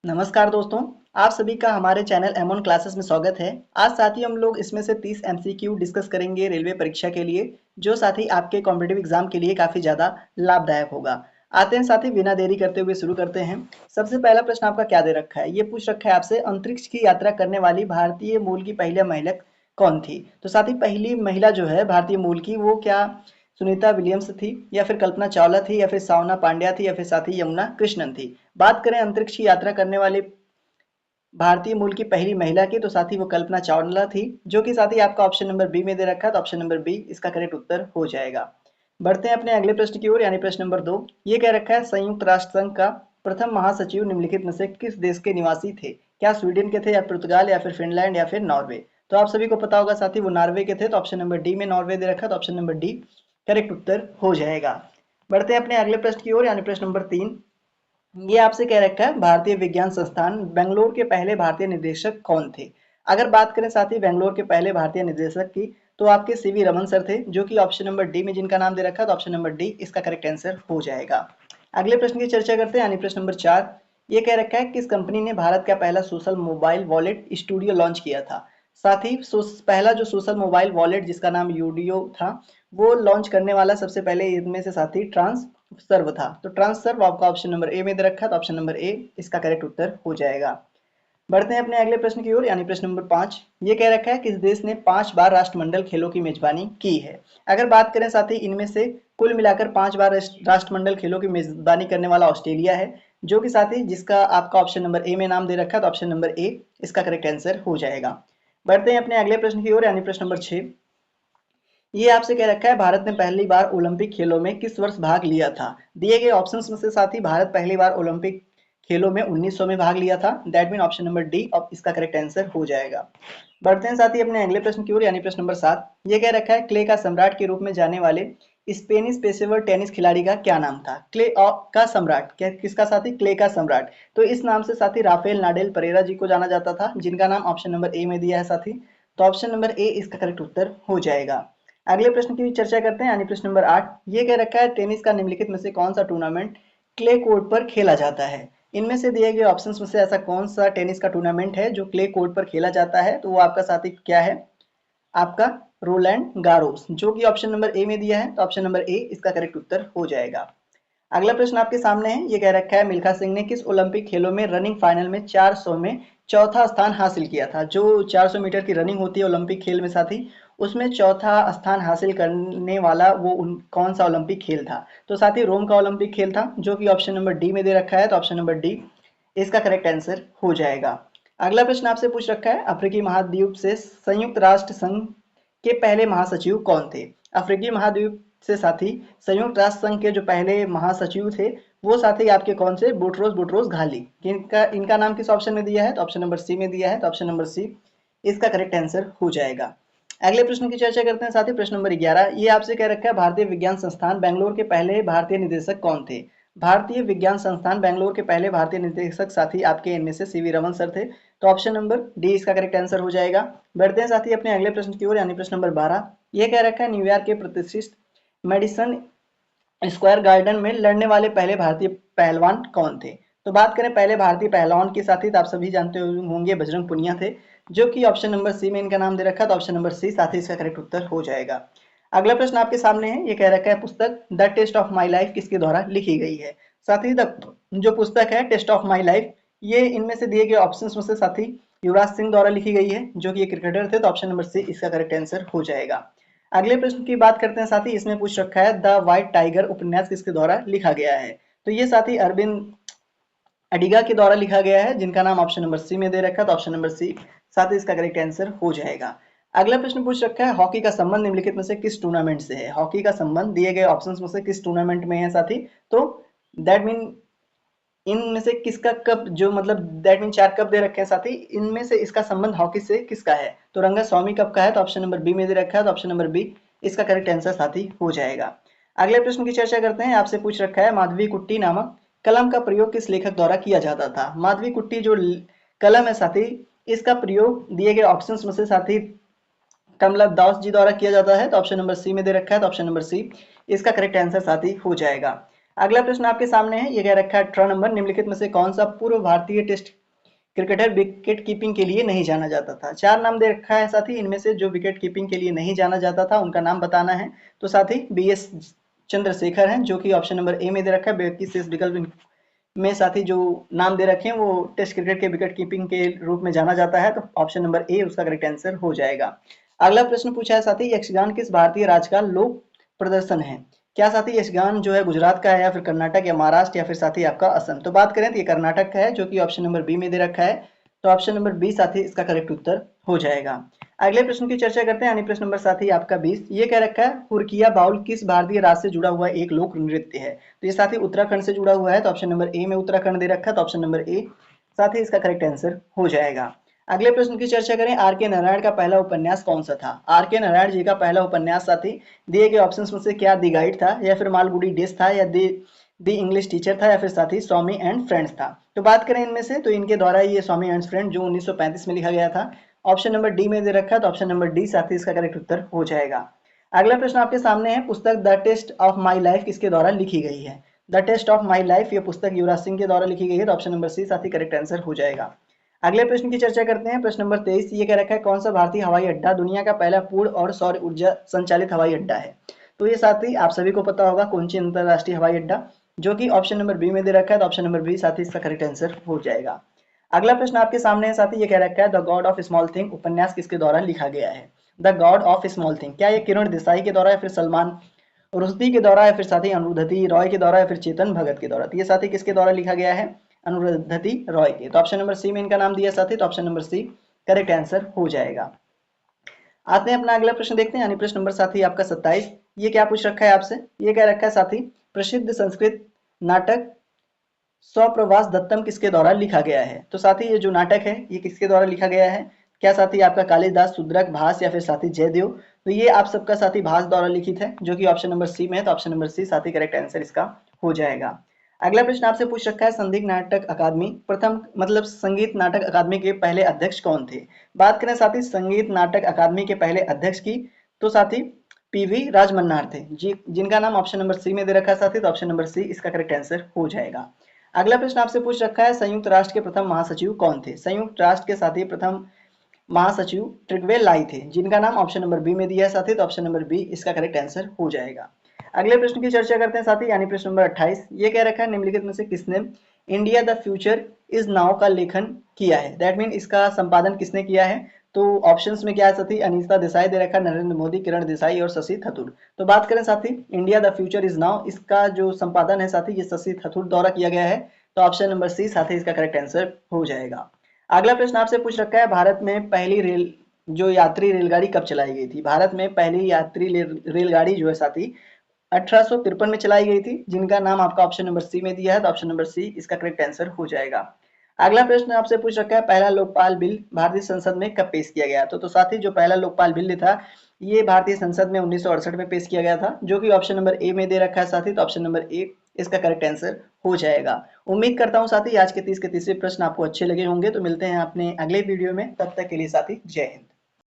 नमस्कार दोस्तों, आप सभी का हमारे चैनल एमॉन क्लासेस में स्वागत है। आज साथ ही हम लोग इसमें से 30 एमसीक्यू डिस्कस करेंगे रेलवे परीक्षा के लिए, जो साथ ही आपके कॉम्पिटिटिव एग्जाम के लिए काफ़ी ज़्यादा लाभदायक होगा। आते हैं साथ ही बिना देरी करते हुए शुरू करते हैं। सबसे पहला प्रश्न आपका क्या दे रखा है? ये पूछ रखा है आपसे, अंतरिक्ष की यात्रा करने वाली भारतीय मूल की पहली महिला कौन थी? तो साथ ही पहली महिला जो है भारतीय मूल की, वो क्या सुनीता विलियम्स थी, या फिर कल्पना चावला थी, या फिर सावना पांड्या थी, या फिर साथ ही यमुना कृष्णन थी? बात करें अंतरिक्ष की यात्रा करने वाले भारतीय मूल की पहली महिला की, तो साथ ही वो कल्पना चावला थी, जो कि साथ ही आपका ऑप्शन नंबर बी में दे रखा है। तो ऑप्शन नंबर बी इसका करेक्ट उत्तर हो जाएगा। बढ़ते हैं अपने अगले प्रश्न की ओर, यानी प्रश्न नंबर 2। ये कह रखा है, संयुक्त राष्ट्र संघ का प्रथम महासचिव निम्नलिखित में से किस देश के निवासी थे? क्या स्वीडन के थे, या पुर्तगाल, या फिर फिनलैंड, या फिर नॉर्वे? तो आप सभी को पता होगा साथी, वो नॉर्वे के थे। तो ऑप्शन नंबर डी में नॉर्वे दे रखा है, तो ऑप्शन नंबर डी करेक्ट उत्तर हो जाएगा। बढ़ते हैं अपने अगले प्रश्न की ओर, यानी प्रश्न नंबर 3। ये आपसे कह रखा है, भारतीय विज्ञान संस्थान बेंगलोर के पहले भारतीय निदेशक कौन थे? अगर बात करें साथी बेंगलोर के पहले भारतीय निदेशक की, तो आपके सीवी रमन सर थे, जो कि ऑप्शन नंबर डी में जिनका नाम दे रखा है। तो ऑप्शन नंबर डी इसका करेक्ट आंसर हो जाएगा। अगले प्रश्न की चर्चा करते हैं, यानी प्रश्न नंबर 4। ये कह रखा है, किस कंपनी ने भारत का पहला social mobile wallet studio launch किया था? साथ ही पहला जो सोशल मोबाइल वॉलेट जिसका नाम यूडियो था, वो लॉन्च करने वाला सबसे पहले इनमें से साथी ट्रांस सर्व था। तो ट्रांस सर्व आपका ऑप्शन नंबर ए में दे रखा है। तो ऑप्शन नंबर ए इसका करेक्ट उत्तर हो जाएगा। बढ़ते हैं अपने अगले प्रश्न की ओर, यानी प्रश्न नंबर 5। ये कह रखा है, किस देश ने 5 बार राष्ट्रमंडल खेलों की मेजबानी की है? अगर बात करें साथी, इनमें से कुल मिलाकर 5 बार राष्ट्रमंडल खेलों की मेजबानी करने वाला ऑस्ट्रेलिया है, जो कि साथी जिसका आपका ऑप्शन नंबर ए में नाम दे रखा है। तो ऑप्शन नंबर ए इसका करेक्ट आंसर हो जाएगा। बढ़ते हैं अपने अगले प्रश्न की ओर, यानी प्रश्न नंबर 6। ये आपसे कह रखा है, भारत ने पहली बार ओलंपिक खेलों में किस वर्ष भाग लिया था? दिए गए ऑप्शंस में से साथी भारत पहली बार ओलंपिक खेलों में 1900 में भाग लिया था। That mean option number D और इसका करेक्ट आंसर हो जाएगा। बढ़ते हैं साथी अपने अगले प्रश्न की ओर, यानी प्रश्न नंबर 7। ये कह रखा है, क्ले का सम्राट के रूप में जाने वाले स्पेनिश पेशेवर टेनिस खिलाड़ी का क्या नाम था? क्ले का सम्राट, क्या किसका साथी? क्ले का सम्राट। तो इस नाम से साथी राफेल नाडेल परेरा जी को जाना जाता था, जिनका नाम ऑप्शन नंबर ए में दिया है साथी। तो ऑप्शन नंबर ए इसका करेक्ट उत्तर हो जाएगा। अगले प्रश्न की भी चर्चा करते हैं, यानी प्रश्न नंबर 8। ये कह रखा है, टेनिस का निम्नलिखित में से कौन सा टूर्नामेंट क्ले कोर्ट पर खेला जाता है? इनमें से दिए गए ऑप्शंस में से ऐसा कौन सा टेनिस का टूर्नामेंट है जो क्ले कोर्ट पर खेला जाता है? तो वो आपका साथी क्या है? आपका रोलैंड गारोस, जो कि ऑप्शन नंबर ए में दिया है। तो ऑप्शन नंबर ए इसका करेक्ट उत्तर हो जाएगा। अगला प्रश्न आपके सामने है, ये कह रखा है, मिल्खा सिंह ने किस ओलंपिक खेलों में रनिंग फाइनल में 400 में चौथा स्थान हासिल किया था? जो 400 मीटर की रनिंग होती है ओलंपिक खेल में साथी, उसमें चौथा स्थान हासिल करने वाला वो कौन सा ओलंपिक खेल था? तो साथी रोम का ओलंपिक खेल था, जो कि ऑप्शन नंबर डी में दे रखा है। तो ऑप्शन नंबर डी इसका करेक्ट आंसर हो जाएगा। अगला प्रश्न आपसे पूछ रखा है, अफ्रीकी महाद्वीप से संयुक्त राष्ट्र संघ के पहले महासचिव कौन थे? अफ्रीकी महाद्वीप से साथी संयुक्त राष्ट्र संघ के जो पहले महासचिव थे, वो साथी आपके कौन से? बुटरोस बुटरोस घाली। इनका इनका नाम किस ऑप्शन में दिया है? तो ऑप्शन नंबर सी में दिया है। तो ऑप्शन नंबर सी इसका करेक्ट आंसर हो जाएगा। अगले प्रश्न की चर्चा करते हैं साथी, प्रश्न नंबर 11। ये आपसे कह रखा है, भारतीय विज्ञान संस्थान बेंगलोर के पहले भारतीय निदेशक कौन थे? भारतीय विज्ञान संस्थान बेंगलोर के पहले भारतीय निदेशक साथी आपके इनमें से सीवी रमन सर थे। तो ऑप्शन नंबर डी इसका करेक्ट आंसर हो जाएगा। बढ़ते हैं साथी अपने अगले प्रश्न की ओर, यानी प्रश्न नंबर 12। ये कह रखा है, न्यूयॉर्क के प्रतिष्ठित मेडिसन स्क्वायर गार्डन में लड़ने वाले पहले भारतीय पहलवान कौन थे? तो बात करें पहले भारतीय पहलवान की साथी, तो आप सभी जानते होंगे बजरंग पुनिया थे, जो कि ऑप्शन नंबर सी में इनका नाम दे रखा है। तो ऑप्शन नंबर सी साथी इसका करेक्ट उत्तर हो जाएगा। अगला प्रश्न आपके सामने है, ये कह रखा है, पुस्तक the test of my life किसके द्वारा लिखी गई है? साथी जो पुस्तक है टेस्ट ऑफ माई लाइफ, ये इनमें से दिए गए ऑप्शन में से साथी युवराज सिंह द्वारा लिखी गई है, जो कि एक क्रिकेटर थे। तो ऑप्शन नंबर सी इसका करेक्ट आंसर हो जाएगा। अगले प्रश्न की बात करते हैं साथी, इसमें पूछ रखा है, द व्हाइट टाइगर उपन्यास किसके द्वारा लिखा गया है? तो ये साथी अरविंद अडिगा के द्वारा लिखा गया है, जिनका नाम ऑप्शन नंबर सी में दे रखा है। तो ऑप्शन नंबर सी साथी इसका करेक्ट आंसर हो जाएगा। अगला प्रश्न पूछ रखा है, हॉकी का संबंध निम्नलिखित में से किस टूर्नामेंट से है? हॉकी का संबंध दिए गए ऑप्शंस में से किस टूर्नामेंट में है साथी? तो दैट मीन इनमें से किसका कप, जो मतलब दैट मीन 4 कप दे रखे हैं साथी, इनमें से इसका संबंध हॉकी से किसका है? तो रंगा स्वामी कप का है। तो ऑप्शन नंबर बी में दे रखा है। तो ऑप्शन नंबर बी इसका करेक्ट आंसर साथी हो जाएगा। अगले प्रश्न की चर्चा करते हैं, आपसे पूछ रखा है, माधवी कुट्टी नामक कलम का प्रयोग किस लेखक द्वारा किया जाता था? माधवी कुट्टी जो कलम है साथी, इसका प्रयोग दिए गए ऑप्शंस में से साथी कमला दास जी द्वारा किया जाता है। तो ऑप्शन नंबर सी में दे रखा है। तो ऑप्शन नंबर सी इसका करेक्ट आंसर साथी हो जाएगा। अगला प्रश्न आपके सामने है, ये कह रखा है 18 नंबर, निम्नलिखित में से कौन सा पूर्व भारतीय टेस्ट क्रिकेटर विकेट कीपिंग के लिए नहीं जाना जाता था। चार नाम दे रखा है साथी, इनमें से जो विकेट कीपिंग के लिए नहीं जाना जाता था उनका नाम बताना है। तो साथी BS चंद्रशेखर हैं, जो कि ऑप्शन नंबर ए में दे रखा है। बाकी शेष विकल्प में साथी जो नाम दे रखे हैं वो टेस्ट क्रिकेट के विकेट कीपिंग के रूप में जाना जाता है, तो ऑप्शन नंबर ए उसका करेक्ट आंसर हो जाएगा। अगला प्रश्न पूछा है साथी, यक्षगान किस भारतीय राज्य का लोक प्रदर्शन है। क्या साथी यक्षगान जो है गुजरात का है, या फिर कर्नाटक, या महाराष्ट्र, या फिर साथी आपका असम। तो बात करें तो ये कर्नाटक का है, जो कि ऑप्शन नंबर बी में दे रखा है। तो ऑप्शन नंबर बी साथी इसका करेक्ट उत्तर हो जाएगा। अगले प्रश्न की चर्चा करते हैं, यानी प्रश्न नंबर साथी आपका 20। ये कह रखा है हुरकिया बाउल किस भारतीय राज्य से जुड़ा हुआ एक लोक नृत्य है। तो ये साथी उत्तराखंड से जुड़ा हुआ है, तो ऑप्शन नंबर ए में उत्तराखंड दे रखा है, तो ऑप्शन नंबर ए साथी इसका करेक्ट आंसर हो जाएगा। अगले प्रश्न की चर्चा करें, आर के नारायण का पहला उपन्यास कौन सा था। आर के नारायण जी का पहला उपन्यास साथी दिए गए ऑप्शंस में से क्या दी गाइड था, या फिर मालगुडी डेज था, या दी इंग्लिश टीचर था, या फिर साथी स्वामी एंड फ्रेंड्स था। तो बात करें इनमें से, तो इनके द्वारा ये स्वामी एंड फ्रेंड जो 1935 में लिखा गया था, ऑप्शन नंबर डी में दे रखा है, तो ऑप्शन नंबर डी साथी इसका करेक्ट उत्तर हो जाएगा। अगला प्रश्न आपके सामने है, पुस्तक the test of my life किसके द्वारा लिखी गई है। The test of my life ये पुस्तक युवराज सिंह के द्वारा लिखी गई है, तो ऑप्शन नंबर सी साथी करेक्ट आंसर हो जाएगा। अगले प्रश्न की चर्चा करते हैं, प्रश्न नंबर 23। ये कह रखा है कौन सा भारतीय हवाई अड्डा दुनिया का पहला पूर्ण और सौर ऊर्जा संचालित हवाई अड्डा है। तो ये साथी आप सभी को पता होगा कोच्चि अंतरराष्ट्रीय हवाई अड्डा, जो कि ऑप्शन नंबर बी में दे रखा है, तो ऑप्शन नंबर बी साथी इसका करेक्ट आंसर हो जाएगा। अगला प्रश्न आपके सामने है साथी, ये कह रखा है the God of small thing उपन्यास किसके द्वारा लिखा गया है। The God of small thing, क्या ये किरण देसाई के द्वारा, या फिर सलमान रुश्दी के द्वारा, या फिर साथी अरुंधति रॉय के द्वारा, या फिर चेतन भगत के द्वारा। तो ये साथी किसके द्वारा लिखा गया है, अरुंधति रॉय के। तो ऑप्शन नंबर सी में इनका नाम दिया साथी, तो option number C correct answer हो जाएगा। आते हैं अपना अगला प्रश्न देखते हैं, यानी प्रश्न नंबर साथी आपका 27। ये क्या पूछ रखा है आपसे, ये कह रखा है साथी प्रसिद्ध संस्कृत नाटक स्वप्रवास दत्तम किसके द्वारा लिखा गया है। तो साथी ये जो नाटक है ये किसके द्वारा लिखा गया है। क्या साथी आपका कालिदास, शूद्रक, भास, या फिर साथी जयदेव। तो ये आप सबका साथी भास द्वारा लिखित है, जो कि ऑप्शन नंबर सी में है, तो ऑप्शन नंबर सी साथी करेक्ट आंसर इसका हो जाएगा। अगला प्रश्न आपसे पूछ रखा है, संदिग्ध नाटक अकादमी प्रथम मतलब संगीत नाटक अकादमी के पहले अध्यक्ष कौन थे। बात करें साथी संगीत नाटक अकादमी के पहले अध्यक्ष की, तो साथी PV राजमन्नार थे जी, जिनका नाम ऑप्शन नंबर सी में दे रखा है साथी, तो ऑप्शन नंबर सी इसका करेक्ट आंसर हो जाएगा। अगला प्रश्न आपसे पूछ रखा है, संयुक्त राष्ट्र के प्रथम महासचिव कौन थे। संयुक्त राष्ट्र के साथी प्रथम महासचिव ट्रिगवे लाई थे, जिनका नाम ऑप्शन नंबर बी में दिया है साथी, तो ऑप्शन नंबर बी इसका करेक्ट आंसर हो जाएगा। अगले प्रश्न की चर्चा करते हैं साथी, यानी प्रश्न नंबर 28। ये कह रखा है निम्नलिखित में से किसने India the future is now का लेखन किया है। दैट मीन इसका संपादन किसने किया है। तो ऑप्शंस में क्या है साथी, अनीता देसाई दे रखा है, नरेंद्र मोदी, किरण देसाई और शशि थरूर। तो बात करें साथी India the future is now, इसका जो संपादन है साथी ये शशि थरूर द्वारा किया गया है, तो ऑप्शन नंबर सी साथी इसका करेक्ट आंसर हो जाएगा। अगला प्रश्न आपसे पूछ रखा है, भारत में पहली यात्री रेलगाड़ी कब चलाई गई थी। भारत में पहली यात्री रेलगाड़ी जो है साथी 1853 में चलाई गई थी, जिनका नाम आपका ऑप्शन नंबर सी में दिया है, तो ऑप्शन नंबर सी इसका करेक्ट आंसर हो जाएगा। अगला प्रश्न आपसे पूछ रखा है, पहला लोकपाल बिल भारतीय संसद में कब पेश किया गया। तो साथी जो पहला लोकपाल बिल था ये भारतीय संसद में 1968 में पेश किया गया था, जो कि ऑप्शन नंबर ए में दे रखा है साथी, तो ऑप्शन नंबर ए इसका करेक्ट आंसर हो जाएगा। उम्मीद करता हूं साथी आज के 30 के तीसरे प्रश्न आपको अच्छे लगे होंगे। तो मिलते हैं अपने अगले वीडियो में, तब तक के लिए साथी जय हिंद।